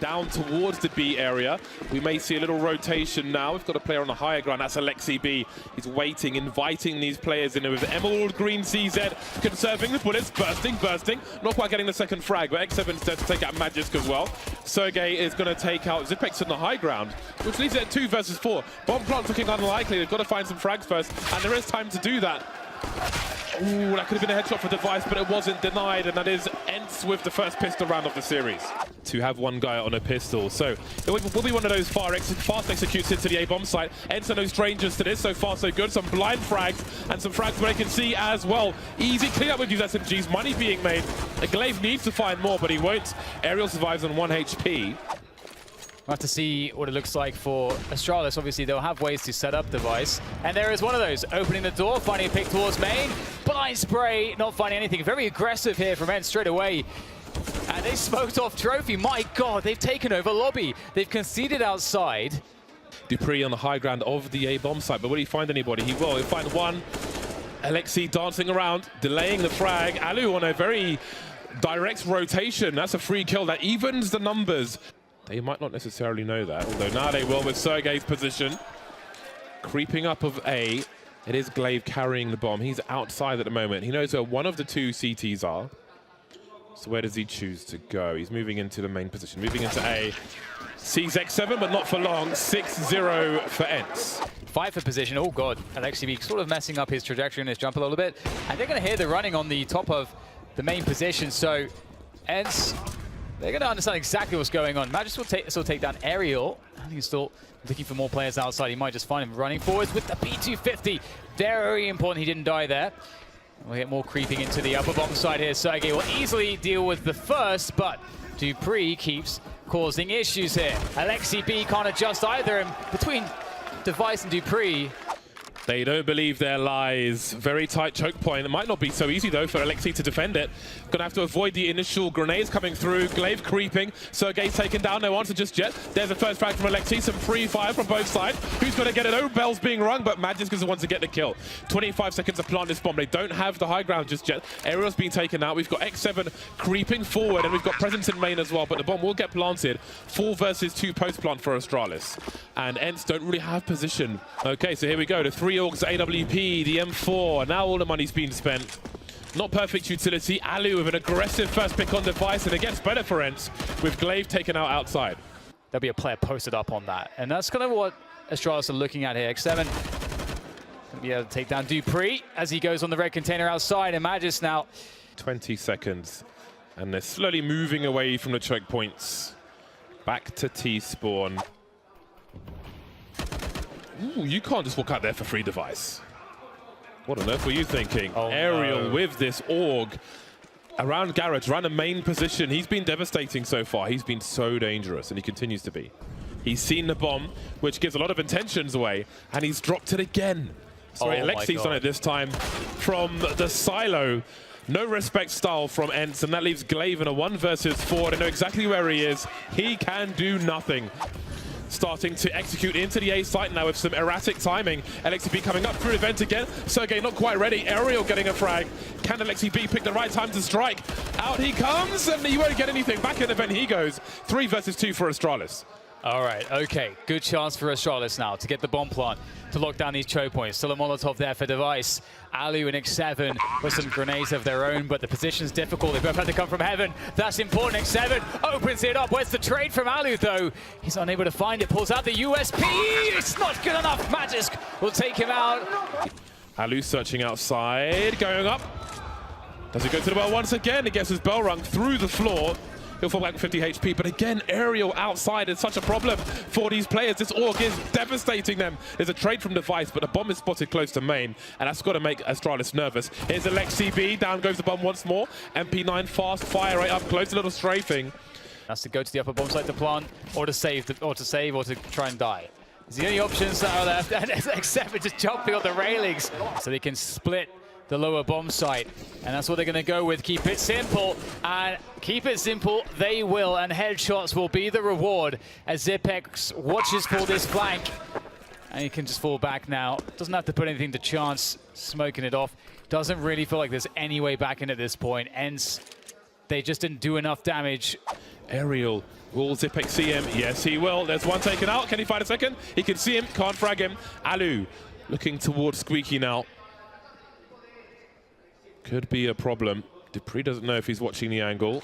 down towards the B area. We may see a little rotation now. We've got a player on the higher ground. That's Alexi B. He's waiting, inviting these players in with Emerald Green CZ, conserving the bullets, bursting. Not quite getting the second frag, but X7 instead to take out Magisk as well. SERİES is going to take out Zipex on the high ground, which leaves it at 2 versus 4. Bomb plant looking unlikely. They've got to find some frags first, and there is time to do that. Ooh, that could have been a headshot for Device, but it wasn't denied, and that is Ence with the first pistol round of the series. To have one guy on a pistol, so it will be one of those fast executes into the A-bomb site. Ence are no strangers to this, so far so good. Some blind frags, and some frags where they can see as well. Easy clean up with these SMGs, money being made. Glaive needs to find more, but he won't. Aerial survives on 1 HP. We'll have to see what it looks like for Astralis. Obviously, they'll have ways to set up Device. And there is one of those, opening the door, finding a pick towards main. Blind spray, not finding anything. Very aggressive here from Ence straight away. And they smoked off Trophy. My God, they've taken over lobby. They've conceded outside. Dupree on the high ground of the A-bomb site, but will he find anybody? He will. He'll find one. Alexi dancing around, delaying the frag. Alu on a very direct rotation. That's a free kill that evens the numbers. They might not necessarily know that, although now they will with SERİES' position. Creeping up of A, it is Glaive carrying the bomb. He's outside at the moment. He knows where one of the 2 CTs are. So where does he choose to go? He's moving into the main position, moving into A. Sees X7, but not for long. 6-0 for Ence. Fight for position. Oh, God. Alexi B sort of messing up his trajectory and his jump a little bit. And they're going to hear the running on the top of the main position. So Ence, they're going to understand exactly what's going on. Magisk will still take down Aerial. I think he's still looking for more players outside. He might just find him running forwards with the P250. Very important he didn't die there. We'll get more creeping into the upper bomb side here. SERÍES will easily deal with the first, but Dupree keeps causing issues here. Alexi B can't adjust either, and between Device and Dupree, they don't believe their lies. Very tight choke point. It might not be so easy, though, for Alexi to defend it. Gonna have to avoid the initial grenades coming through. Glaive creeping. SERÍES taken down. No answer just yet. There's a first frag from Alexi. Some free fire from both sides. Who's going to get it? Oh, bell's being rung, but Magisk is the one to get the kill. 25 seconds to plant this bomb. They don't have the high ground just yet. Aerial's being taken out. We've got X7 creeping forward, and we've got presence in main as well, but the bomb will get planted. 4 versus 2 post-plant for Astralis. And Ence don't really have position. Okay, so here we go. The 3 orgs AWP, the M4. Now all the money's been spent. Not perfect utility. Alu with an aggressive first pick on Device, and it gets better for Ence with Glaive taken out outside. There'll be a player posted up on that. And that's kind of what Astralis are looking at here. X7 going to be able to take down Dupree as he goes on the red container outside. And Magisk now. 20 seconds. And they're slowly moving away from the choke points. Back to T-spawn. Ooh, you can't just walk out there for free, Device. What on earth were you thinking? Oh, Aerial no. with this AUG around Garage, around the main position. He's been devastating so far. He's been so dangerous, and he continues to be. He's seen the bomb, which gives a lot of intentions away, and he's dropped it again. Sorry, Alexi's on it this time from the silo. No respect style from Ence, and that leaves Glaive in a 1 versus 4. They know exactly where he is. He can do nothing. Starting to execute into the A site now with some erratic timing. Alexi B coming up through event again. SERÍES not quite ready. Aerial getting a frag. Can Alexi B pick the right time to strike? Out he comes, and he won't get anything. Back in event he goes. 3 versus 2 for Astralis. All right, okay. Good chance for Astralis now to get the bomb plant to lock down these choke points. Still a Molotov there for Device. Alu and X7 with some grenades of their own, but the position's difficult. They both have to come from heaven. That's important. X7 opens it up. Where's the trade from Alu, though? He's unable to find it. Pulls out the USP. It's not good enough. Magisk will take him out. Alu searching outside, going up. Does he go to the bell once again? He gets his bell rung through the floor. He'll fall back with 50 HP, but again, Aerial outside is such a problem for these players. This AUG is devastating them. There's a trade from Device, but the bomb is spotted close to main, and that's got to make Astralis nervous. Here's Alexi B, down goes the bomb once more. MP9 fast fire right up close, a little strafing. Has to go to the upper bomb site to plant, or to save, or to try and die. It's the only options that are left, and X7 just jumping on the railings, so they can split the lower bomb site, and that's what they're going to go with. Keep it simple, and keep it simple they will, and headshots will be the reward as Zipex watches for this flank, and he can just fall back now. Doesn't have to put anything to chance, smoking it off. Doesn't really feel like there's any way back in at this point. Ence, they just didn't do enough damage. Aerial, will Zipex see him? Yes, he will. There's one taken out. Can he find a second? He can see him, can't frag him. Alu looking towards Squeaky now. Could be a problem. Dupree doesn't know if he's watching the angle.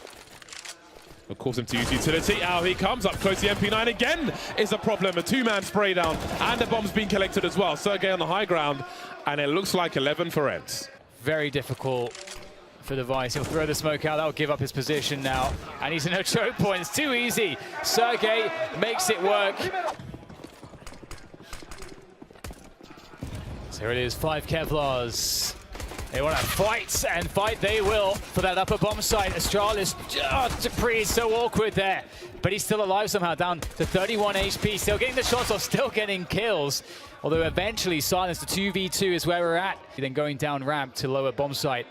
Of course, him to use utility. Out he comes, up close. The MP9 again is a problem. A two-man spray down, and the bomb's being collected as well. STRİKE on the high ground, and it looks like 11 for Ence. Very difficult for DEVİCE. He'll throw the smoke out. That'll give up his position now. And he's in a choke point. It's too easy. STRİKE makes it work. So here it is, 5 Kevlars. They want to fight, and fight they will for that upper bomb site. Astralis, Dupree is so awkward there. But he's still alive somehow, down to 31 HP. Still getting the shots off, still getting kills. Although eventually silence, the 2v2 is where we're at. Then going down ramp to lower bomb site.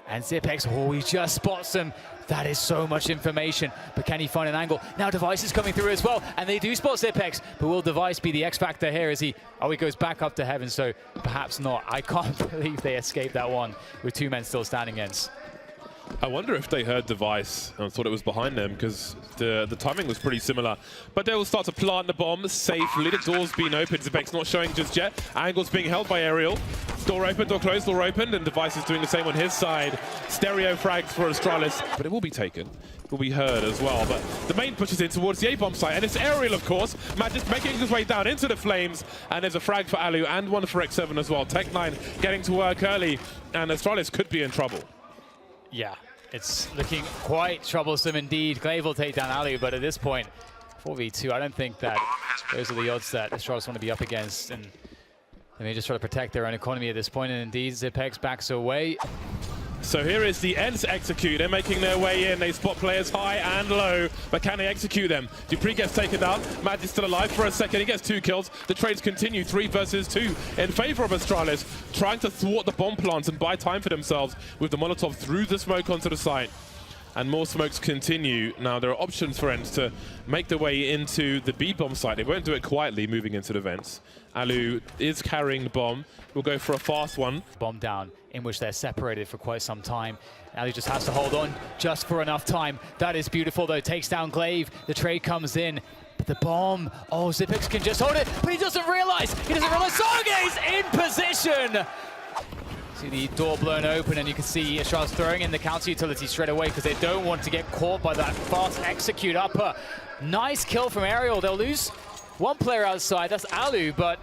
And Zipex, oh, he just spots them. That is so much information, but can he find an angle? Now DEVİCE is coming through as well, and they do spot Zipex, but will DEVİCE be the X factor here? Is he? Oh, he goes back up to heaven, so perhaps not. I can't believe they escaped that one with 2 men still standing against. I wonder if they heard DEVİCE and thought it was behind them, because the timing was pretty similar. But they will start to plant the bomb safely. The door's been opened. Zipex not showing just yet. Angle's being held by Aerial. Door open, door closed, door opened, and DEVİCE is doing the same on his side. Stereo frags for Astralis, but it will be taken. It will be heard as well. But the main push is in towards the A-bomb site, and it's Aerial, of course. Just making his way down into the flames, and there's a frag for Alu and one for X7 as well. Tech9 getting to work early, and Astralis could be in trouble. Yeah, it's looking quite troublesome indeed. Glaive will take down Alu, but at this point, 4v2, I don't think that those are the odds that Astralis want to be up against. And they may just try to protect their own economy at this point, and indeed, Zipex backs away. So here is the Ence execute. They're making their way in. They spot players high and low, but can they execute them? Dupree gets taken down. Madrid's still alive for a second. He gets 2 kills. The trades continue, 3 versus 2 in favor of Astralis, trying to thwart the bomb plants and buy time for themselves with the Molotov through the smoke onto the site. And more smokes continue. Now there are options for Ence to make their way into the B-bomb site. They won't do it quietly moving into the vents. Alu is carrying the bomb. We'll go for a fast one. Bomb down, in which they're separated for quite some time. Alu just has to hold on just for enough time. That is beautiful though, takes down Glaive. The trade comes in, but the bomb, oh, Zipex can just hold it, but he doesn't realize Sarge's in position! See the door blown open, and you can see Astralis throwing in the counter utility straight away because they don't want to get caught by that fast execute upper. Nice kill from Aerial. They'll lose 1 player outside, that's Alu, but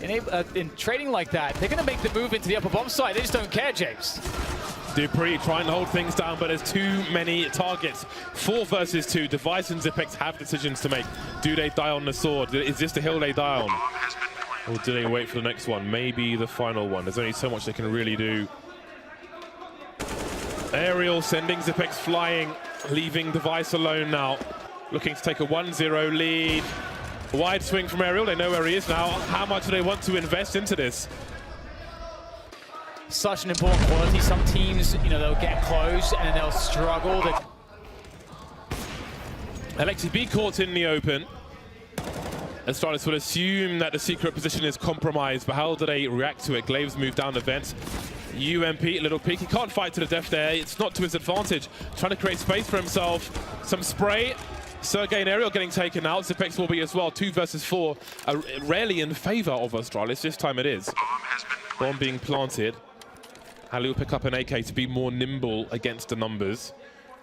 in trading like that, they're going to make the move into the upper bomb site. They just don't care, James. Dupree trying to hold things down, but there's too many targets. 4 versus 2. DEVİCE and Zipex have decisions to make. Do they die on the sword? Is this the hill they die on? Or do they wait for the next one? Maybe the final one. There's only so much they can really do. Aerial sending Zipex flying, leaving DEVİCE alone now. Looking to take a 1-0 lead. Wide swing from Aerial. They know where he is now. How much do they want to invest into this? Such an important quality. Some teams, you know, they'll get close and then they'll struggle. LXCB caught in the open. Astralis would assume that the secret position is compromised, but how do they react to it? Glaive's moved down the vents. UMP, little peek. He can't fight to the death there. It's not to his advantage. Trying to create space for himself. Some spray. STRİKE and Aerial getting taken out. Zipex will be as well. 2 versus 4. Rarely in favor of Astralis. This time it is. Bomb being planted. Ali will pick up an AK to be more nimble against the numbers.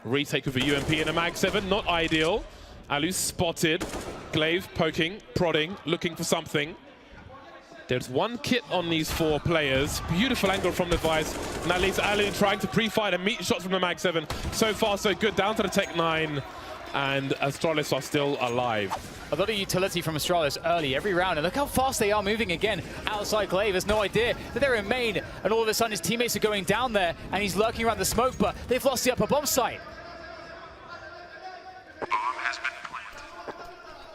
Retake with a UMP and a Mag 7. Not ideal. Alu spotted. Glaive poking, prodding, looking for something. There's 1 kit on these 4 players. Beautiful angle from DEVİCE. And that leaves Alu trying to pre-fight and meet shots from the Mag 7. So far, so good. Down to the Tech9. And Astralis are still alive. A lot of utility from Astralis early every round, and look how fast they are moving again outside Glaive. Has no idea that they're in main, and all of a sudden his teammates are going down there, and he's lurking around the smoke, but they've lost the upper bomb site.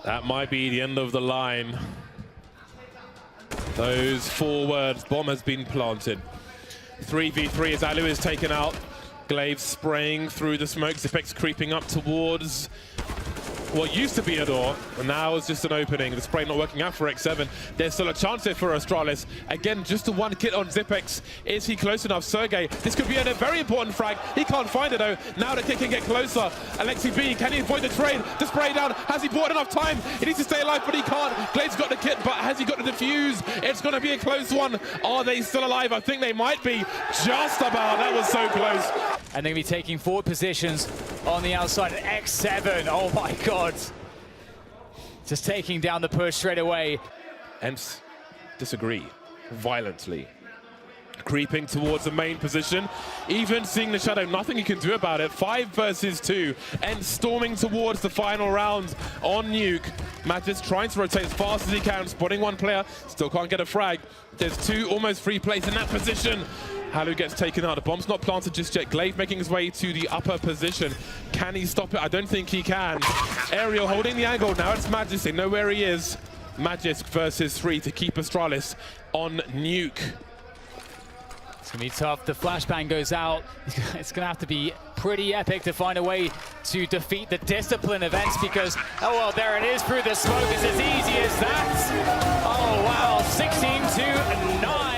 That might be the end of the line. Those 4 words, bomb has been planted. 3v3 as Alu is taken out. Glaive spraying through the smoke. Zipex creeping up towards what used to be a door, and now it's just an opening. The spray not working out for X7. There's still a chance here for Astralis. Again, just the one kit on Zipex. Is he close enough? SERİES, this could be a very important frag. He can't find it though. Now the kit can get closer. ALEXIB, can he avoid the trade? The spray down. Has he bought enough time? He needs to stay alive, but he can't. Glade's got the kit, but has he got the defuse? It's going to be a close one. Are they still alive? I think they might be. Just about. That was so close. And they're going to be taking forward positions on the outside. X7, oh my god. Just taking down the push straight away. Ence disagree violently. Creeping towards the main position. Even seeing the shadow, nothing he can do about it. 5 versus 2. Ence storming towards the final round on Nuke. Madrid trying to rotate as fast as he can, spotting one player. Still can't get a frag. There's 2 almost free plays in that position. Halu gets taken out. The bomb's not planted just yet. Glaive making his way to the upper position. Can he stop it? I don't think he can. Aerial holding the angle. Now it's Magisk. They know where he is. Magisk versus 3 to keep Astralis on Nuke. It's going to be tough. The flashbang goes out. It's going to have to be pretty epic to find a way to defeat the discipline of Ence because, oh well, there it is through the smoke. It's as easy as that. Oh wow, 16-9.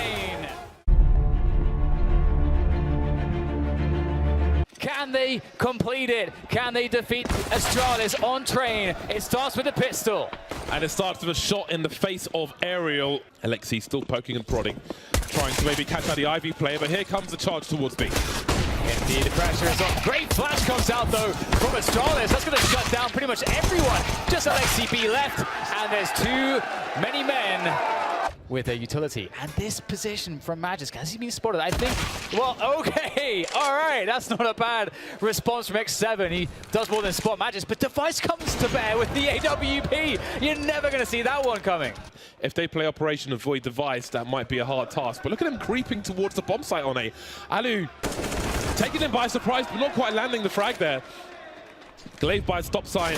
Can they complete it? Can they defeat Astralis on train? It starts with a pistol. And it starts with a shot in the face of Aerial. Alexi still poking and prodding, trying to maybe catch out the Ivy player, but here comes the charge towards B. Indeed, the pressure is on. Great flash comes out though from Astralis. That's going to shut down pretty much everyone. Just ALEXIB left, and there's too many men with a utility. And this position from Magisk, has he been spotted? I think, well, okay, all right, that's not a bad response from X7. He does more than spot Magisk, but Device comes to bear with the AWP. You're never going to see that one coming. If they play Operation Avoid Device, that might be a hard task. But look at him creeping towards the bomb site on A. Alu taking him by surprise, but not quite landing the frag there. Glaive by stop sign,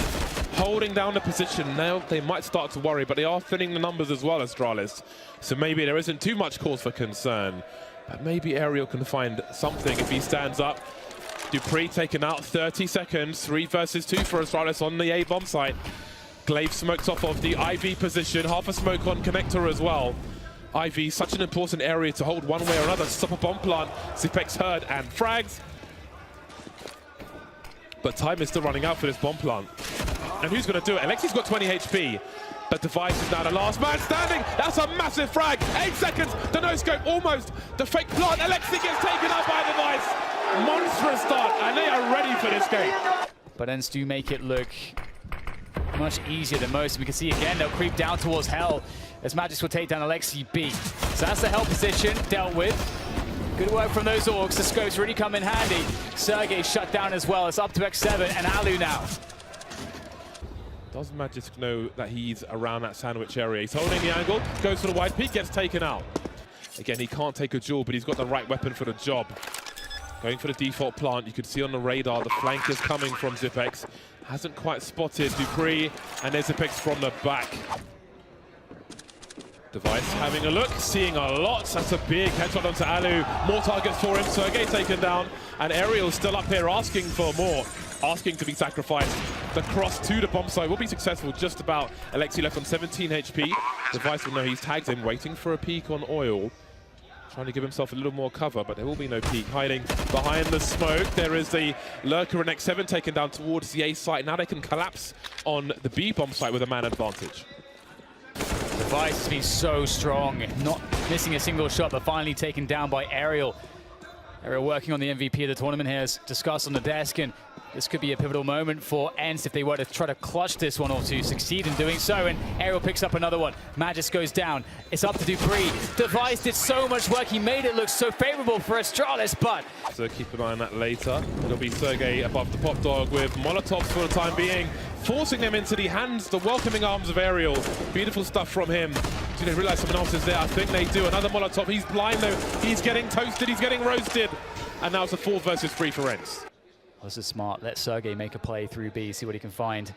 holding down the position. Now they might start to worry, but they are thinning the numbers as well, Astralis. So maybe there isn't too much cause for concern. But maybe Aerial can find something if he stands up. Dupree taken out, 30 seconds. 3 versus 2 for Astralis on the A bomb site. Glaive smokes off of the IV position. Half a smoke on connector as well. IV, such an important area to hold one way or another. Stop a bomb plant. Zipex heard and frags. But time is still running out for this bomb plant. And who's going to do it? Alexi's got 20 HP. But Device is now the last man standing. That's a massive frag. 8 seconds. The no-scope almost. The fake plant. Alexi gets taken out by Device. Monstrous start. And they are ready for this game. But Ence do make it look much easier than most. We can see again, they'll creep down towards Hell as Magisk will take down ALEXIB. So that's the Hell position dealt with. Good work from those orcs. The scopes really come in handy. SERİES shut down as well. It's up to X7 and Alu now. Does Magisk know that he's around that sandwich area? He's holding the angle, goes for the wide peak, gets taken out. Again, he can't take a duel, but he's got the right weapon for the job. Going for the default plant. You can see on the radar the flank is coming from Zipex. Hasn't quite spotted Dupree, and there's Zipex from the back. Device having a look, seeing a lot. That's a big headshot onto Alu. More targets for him. SERİES taken down, and Aerial still up here asking for more, asking to be sacrificed. The cross to the bomb site will be successful just about. Alexi left on 17 HP. Device will know he's tagged him, waiting for a peek on Oil. Trying to give himself a little more cover, but there will be no peek. Hiding behind the smoke. There is the Lurker and X7 taken down towards the A site. Now they can collapse on the B bomb site with a man advantage. Device has been so strong, not missing a single shot, but finally taken down by Aerial. Aerial working on the MVP of the tournament here, as discussed on the desk, and this could be a pivotal moment for Ence if they were to try to clutch this one or to succeed in doing so. And Aerial picks up another one. Magisk goes down. It's up to Dupree. Device did so much work. He made it look so favorable for Astralis, but... So keep an eye on that later. It'll be SERÍES above the pop dog with Molotovs for the time being, forcing them into the hands, the welcoming arms of Aerial. Beautiful stuff from him. Do they realize someone else is there? I think they do. Another Molotov. He's blind though. He's getting toasted. He's getting roasted. And now it's a 4 versus 3 for Ence. This is smart. Let SERÍES make a play through B, see what he can find.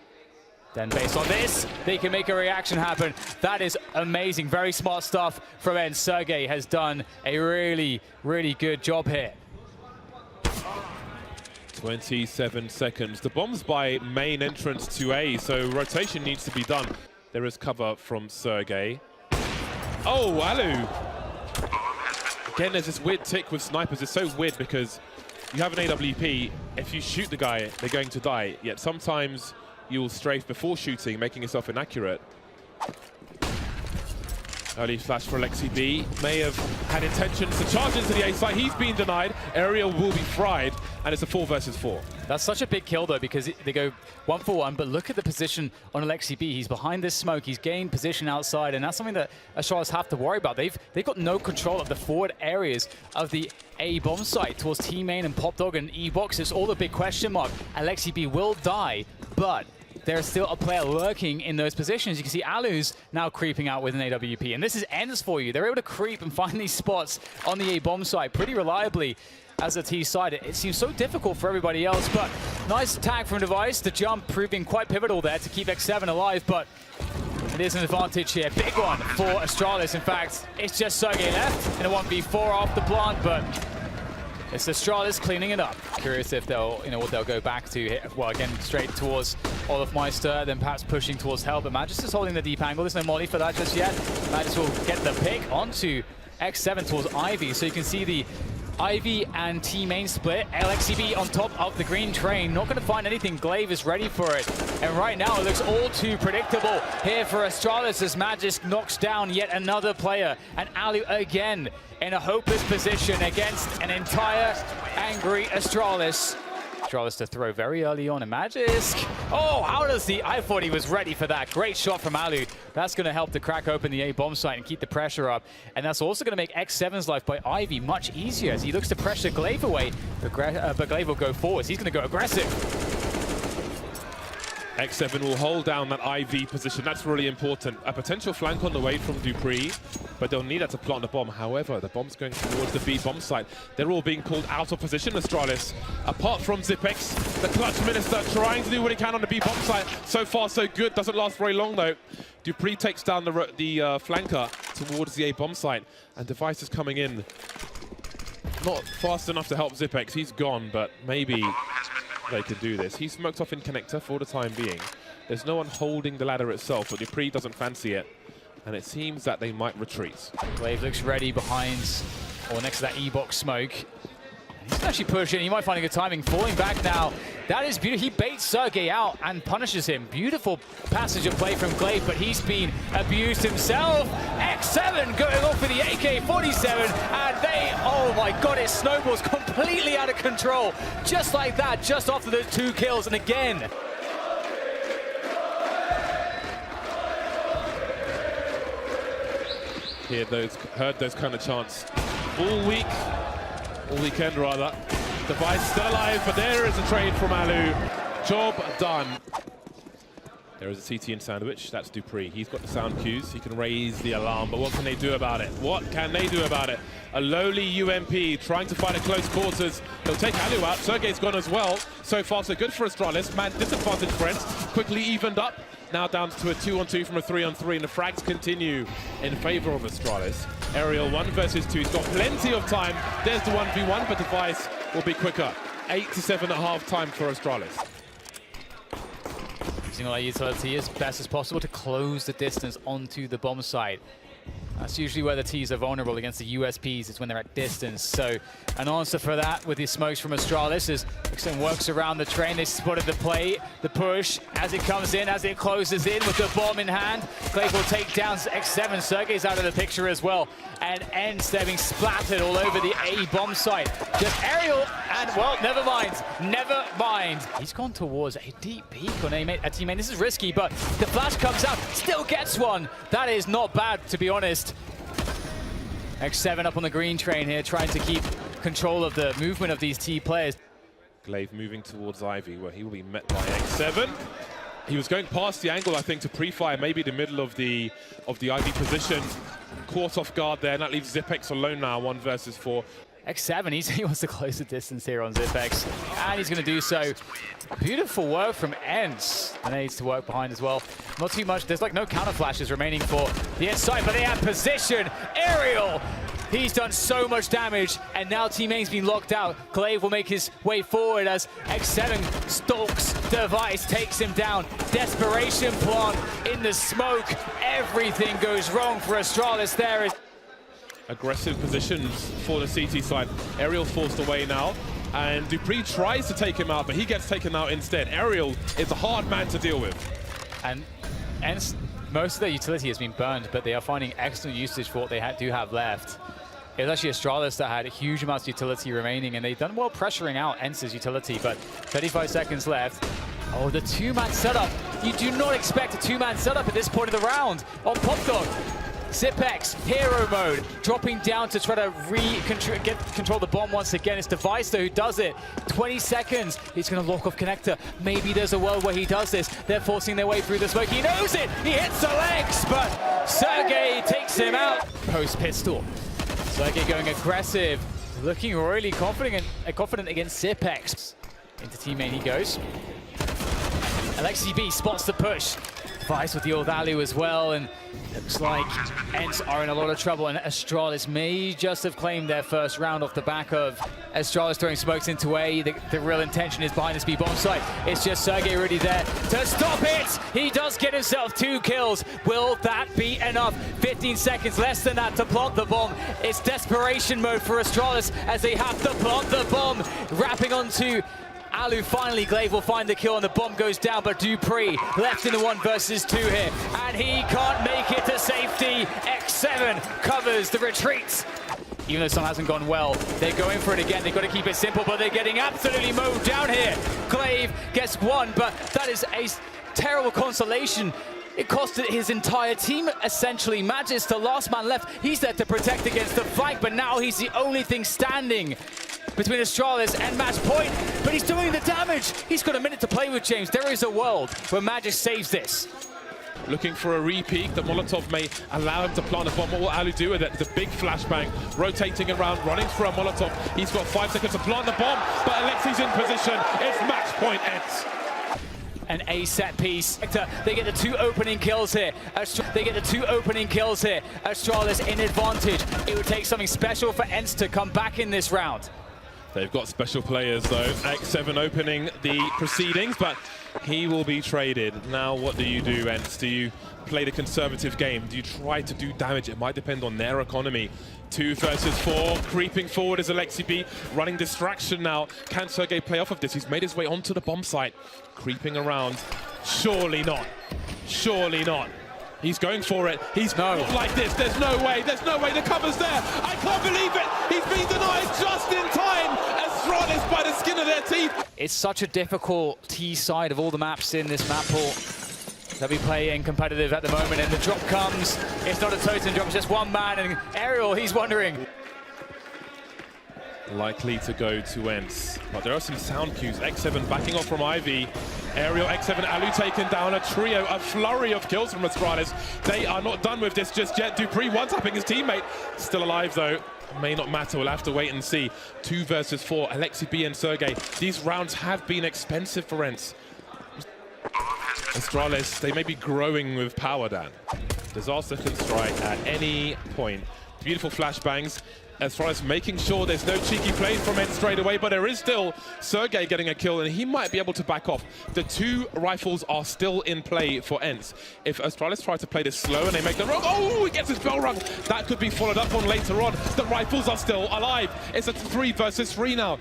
Then based on this, they can make a reaction happen. That is amazing. Very smart stuff from Ence. SERÍES has done a really, really good job here. 27 seconds. The bomb's by main entrance to A, so rotation needs to be done. There is cover from SERİES. Oh, Alu! Again, there's this weird tick with snipers. It's so weird because you have an AWP. If you shoot the guy, they're going to die. Yet sometimes you'll strafe before shooting, making yourself inaccurate. Early flash for ALEXIB. May have had intentions to charge into the A site. He's been denied. Aerial will be fried, and it's a 4 versus 4. That's such a big kill, though, because they go 1-for-1, but look at the position on ALEXIB. He's behind this smoke. He's gained position outside, and that's something that Astralis have to worry about. They've got no control of the forward areas of the A bomb site towards T-Main and Popdog and E-Box. It's all a big question mark. ALEXIB will die, but there's still a player lurking in those positions. You can see Alu's now creeping out with an AWP, and this is Ence for you. They're able to creep and find these spots on the A bomb site pretty reliably as a T side. It seems so difficult for everybody else, but nice attack from Device. The jump proving quite pivotal there to keep X7 alive, but it is an advantage here. Big one for Astralis. In fact, it's just SERİES left in a 1v4 off the plant, but it's Astralis cleaning it up. Curious if they'll, what they'll go back to. Well, again, straight towards Olofmeister, then perhaps pushing towards Hell. But Magis is holding the deep angle. There's no molly for that just yet. Magis will get the pick onto X7 towards Ivy. So you can see the Ivy and T-Main split. ALEXIB on top of the green train. Not going to find anything. Glaive is ready for it. And right now it looks all too predictable here for Astralis as Magis knocks down yet another player. And Alu again in a hopeless position against an entire angry Astralis. Astralis to throw very early on, and Magis. Oh, how does he? I thought he was ready for that. Great shot from Alu. That's going to help to crack open the A bomb site and keep the pressure up. And that's also going to make X7's life by Ivy much easier as he looks to pressure Glaive away. But Glaive will go forwards. He's going to go aggressive. X7 will hold down that IV position. That's really important. A potential flank on the way from dupreeh, but they'll need that to plant the bomb. However, the bomb's going towards the B bomb site. They're all being pulled out of position, Astralis. Apart from Zipex, the clutch minister trying to do what he can on the B bomb site. So far, so good. Doesn't last very long, though. dupreeh takes down the flanker towards the A bomb site, and Device is coming in. Not fast enough to help Zipex. He's gone, but maybe they could do this. He's smoked off in connector for the time being. There's no one holding the ladder itself, but dupreeh doesn't fancy it, and it seems that they might retreat. Glaive looks ready behind, or next to that E-box smoke. He's going to actually push in. He might find a good timing. Falling back now. That is beautiful. He baits SERÍES out and punishes him. Beautiful passage of play from Glaive, but he's been abused himself. X7 going off with the AK-47, and they, oh my god, it snowballs completely out of control. Just like that, just after those 2 kills, and again. Heard those kind of chants all weekend rather. Device still alive, but there is a trade from Alu. Job done. There is a CT in sandwich. That's dupreeh. He's got the sound cues. He can raise the alarm, but what can they do about it? What can they do about it? A lowly UMP trying to fight at close quarters. They'll take Alu out. SERÍES gone as well. So far, so good for Astralis. Man, disadvantage friends. Quickly evened up. Now down to a 2-on-2 from a 3-on-3, and the frags continue in favor of Astralis. Aerial 1 versus 2. He's got plenty of time. There's the 1v1, but Device will be quicker. 8 to 7 at half time for Astralis. Using all our utility as best as possible to close the distance onto the bomb site. That's usually where the Ts are vulnerable against the USPs, is when they're at distance. So an answer for that with the smokes from Astralis as X7 works around the train. They spotted the play, the push, as it comes in, as it closes in with the bomb in hand. Glaive will take down X7. SERÍES out of the picture as well. And Ence, they're being splattered all over the A bomb site. Just aerial, and well, never mind. Never mind. He's gone towards a deep peek on a teammate. This is risky, but the flash comes out, still gets one. That is not bad, to be honest. X7 up on the green train here, trying to keep control of the movement of these T players. Glaive moving towards Ivy, where he will be met by X7. He was going past the angle, I think, to pre-fire, maybe the middle of the Ivy position. Caught off guard there, and that leaves Zipex alone now, 1 versus 4. X7, he wants to close the distance here on Zipex, and he's going to do so. Beautiful work from Ence. And he needs to work behind as well. Not too much. There's like no counter flashes remaining for the inside, but they have position. Aerial He's done so much damage, and now Team Main's been locked out. Glaive will make his way forward as X7 stalks Device, takes him down. Desperation plant in the smoke. Everything goes wrong for Astralis there. Aggressive positions for the CT side. Aerial forced away now, and Dupree tries to take him out, but he gets taken out instead. Aerial is a hard man to deal with. And Ence, most of their utility has been burned, but they are finding excellent usage for what they do have left. It was actually Astralis that had huge amounts of utility remaining, and they've done well pressuring out Ence's utility, but 35 seconds left. Oh, the two-man setup. You do not expect a two-man setup at this point of the round on Popdog. Zipex, hero mode, dropping down to try to control the bomb once again. It's Device though who does it. 20 seconds, he's gonna lock off connector. Maybe there's a world where he does this. They're forcing their way through the smoke. He knows it, he hits the legs, but Sergey takes him out. Post pistol, Sergey going aggressive, looking really confident against Zipex. Into teammate he goes. Alexi B spots the push. Vice with the old alley as well, and looks like Ence are in a lot of trouble, and Astralis may just have claimed their first round off the back of Astralis throwing smokes into A. The real intention is behind this B bomb site. It's just Sergey already there to stop it. He does get himself 2 kills. Will that be enough? 15 seconds, less than that to plant the bomb. It's desperation mode for Astralis as they have to plant the bomb. Wrapping onto Alu. Finally, Glaive will find the kill and the bomb goes down, but Dupree left in the 1 versus 2 here, and he can't make it to safety. X7 covers the retreat. Even though some hasn't gone well, they're going for it again. They've got to keep it simple, but they're getting absolutely mowed down here. Glaive gets 1, but that is a terrible consolation. It costed his entire team, essentially. Maj is the last man left. He's there to protect against the flank, but now he's the only thing standing between Astralis and Match Point, but he's doing the damage. He's got a minute to play with, James. There is a world where Magic saves this. Looking for a re-peek. The Molotov may allow him to plant a bomb. What will Alu do with it? It's a big flashbang, rotating around, running for a Molotov. He's got 5 seconds to plant the bomb, but Alexi's in position. It's Match Point Ence. An A set piece. They get the 2 opening kills here. Astralis in advantage. It would take something special for Ence to come back in this round. They've got special players though. X7 opening the proceedings, but he will be traded. Now what do you do, Ence? Do you play the conservative game? Do you try to do damage? It might depend on their economy. 2 versus 4, creeping forward is Alexi B, running distraction now. Can Sergey play off of this? He's made his way onto the bomb site, creeping around. Surely not. Surely not. He's going for it. He's not like this. There's no way. There's no way. The cover's there. I can't believe it. He's been denied just in time. Astralis by the skin of their teeth. It's such a difficult T side of all the maps in this map pool. They'll be playing competitive at the moment, and the drop comes. It's not a totem drop, it's just 1 man, and Aerial, he's wondering. Likely to go to Ence, but there are some sound cues. X7 backing off from Ivy. Aerial, X7, Alu taken down. A trio, a flurry of kills from Astralis. They are not done with this just yet. Dupree one-tapping his teammate. Still alive though. May not matter, we'll have to wait and see. 2 versus 4, Alexi B and Sergey. These rounds have been expensive for Ence. Astralis, they may be growing with power, Dan. Disaster can strike at any point. Beautiful flashbangs. Astralis making sure there's no cheeky plays from Ence straight away, but there is still Sergey getting a kill, and he might be able to back off. The 2 rifles are still in play for Ence. If Astralis try to play this slow and they make the wrong, oh, he gets his bell rung. That could be followed up on later on. The rifles are still alive. It's a 3 versus 3 now.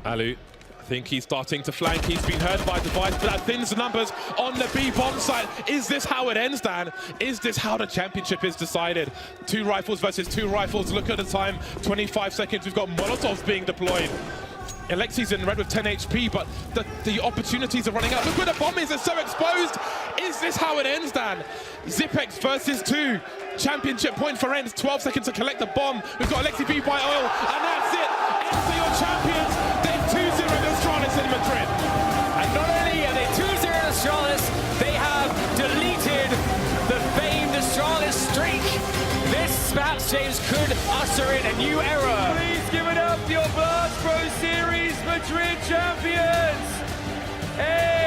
Alu, I think he's starting to flank. He's been heard by Device, but that thins the numbers on the B bomb site. Is this how it ends, Dan? Is this how the championship is decided? 2 rifles versus 2 rifles. Look at the time, 25 seconds. We've got Molotovs being deployed. Alexi's in red with 10 HP, but the opportunities are running out. Look where the bomb is, it's so exposed. Is this how it ends, Dan? Zipex versus 2. Championship point for Ence, 12 seconds to collect the bomb. We've got Alexi B by oil, and that's it. Ence are your champions. They've 2-0 Astralis in Madrid. And not only are they 2-0 Astralis, they have deleted the famed Astralis streak. This perhaps, James, could usher in a new era. Please give it up for your BLASTPROSERIES Madrid champions. Hey!